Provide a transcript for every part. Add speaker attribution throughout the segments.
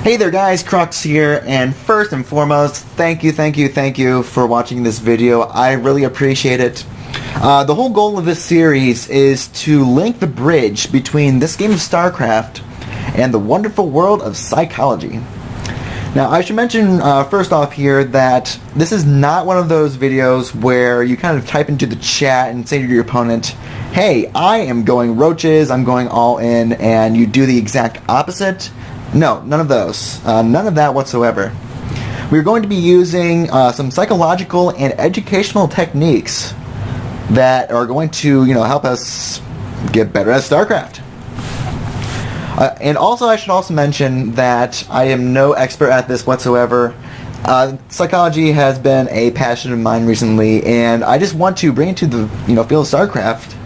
Speaker 1: Hey there guys, Crux here, and first and foremost, thank you for watching this video. I really appreciate it. The whole goal of this series is to link the bridge between this game of StarCraft and the wonderful world of psychology. Now, I should mention first off here that this is not one of those videos where you kind of type into the chat and say to your opponent, hey, I am going roaches, I'm going all in, and you do the exact opposite. No, none of those. None of that whatsoever. We're going to be using some psychological and educational techniques that are going to, help us get better at StarCraft. And also, I should also mention that I am no expert at this whatsoever. Psychology has been a passion of mine recently, and I just want to bring it to the field of StarCraft,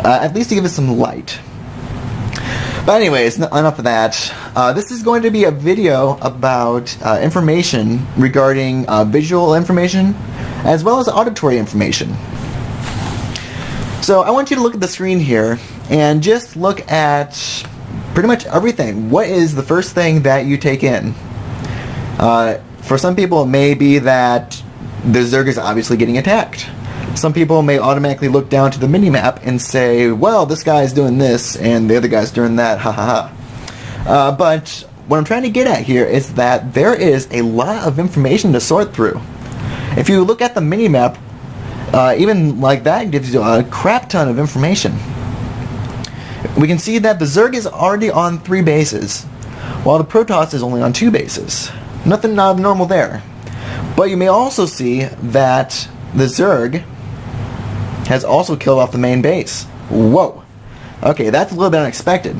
Speaker 1: at least to give it some light. But anyways, enough of that. This is going to be a video about information regarding visual information as well as auditory information. So I want you to look at the screen here and just look at pretty much everything. What is the first thing that you take in? For some people it may be that the Zerg is obviously getting attacked. Some people may automatically look down to the minimap and say, well, this guy's doing this and the other guy's doing that, ha ha ha. But what I'm trying to get at here is that there is a lot of information to sort through. If you look at the minimap, even like that gives you a crap ton of information. We can see that the Zerg is already on 3 bases, while the Protoss is only on 2 bases. Nothing abnormal there. But you may also see that the Zerg has also killed off the main base. Whoa. Okay, that's a little bit unexpected.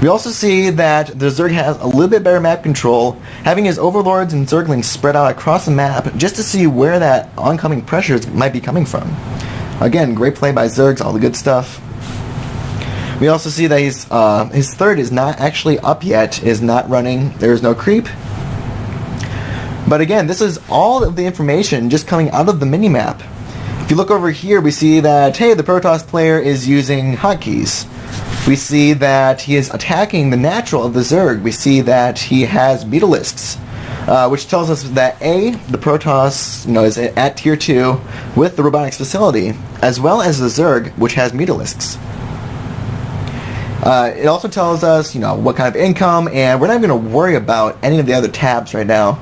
Speaker 1: We also see that the Zerg has a little bit better map control, having his overlords and Zerglings spread out across the map just to see where that oncoming pressures might be coming from. Again, great play by Zergs, all the good stuff. We also see that his third is not actually up yet, is not running, there is no creep. But again, this is all of the information just coming out of the minimap. If you look over here, we see that, hey, the Protoss player is using hotkeys. We see that he is attacking the natural of the Zerg. We see that he has Beetlisks, which tells us that A, the Protoss is at tier 2 with the robotics facility, as well as the Zerg, which has Beetlisks. It also tells us, what kind of income, and we're not going to worry about any of the other tabs right now.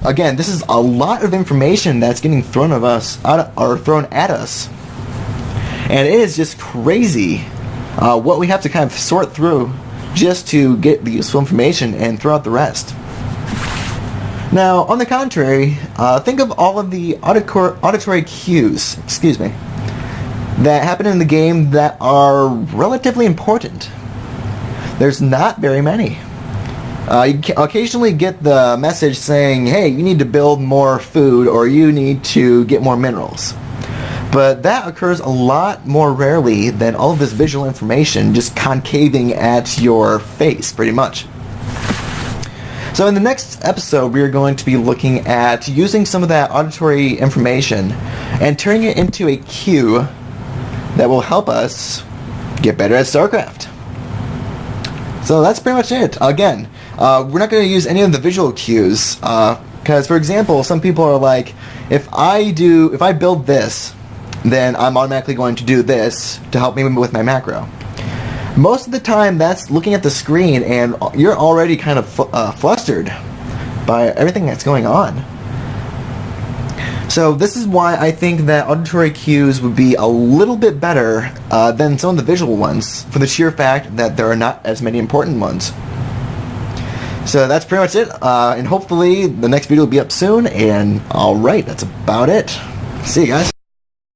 Speaker 1: Again, this is a lot of information that's getting thrown at us, and it is just crazy what we have to kind of sort through just to get the useful information and throw out the rest. Now, on the contrary, think of all of the auditory cues, that happen in the game that are relatively important. There's not very many. You occasionally get the message saying, hey, you need to build more food or you need to get more minerals. But that occurs a lot more rarely than all of this visual information just concaving at your face, pretty much. So in the next episode, we are going to be looking at using some of that auditory information and turning it into a cue that will help us get better at StarCraft. So that's pretty much it. Again, we're not going to use any of the visual cues, because, for example, some people are like, if I build this, then I'm automatically going to do this to help me with my macro. Most of the time, that's looking at the screen, and you're already kind of flustered by everything that's going on. So this is why I think that auditory cues would be a little bit better than some of the visual ones, for the sheer fact that there are not as many important ones. So that's pretty much it, and hopefully the next video will be up soon, and alright, that's about it. See you guys.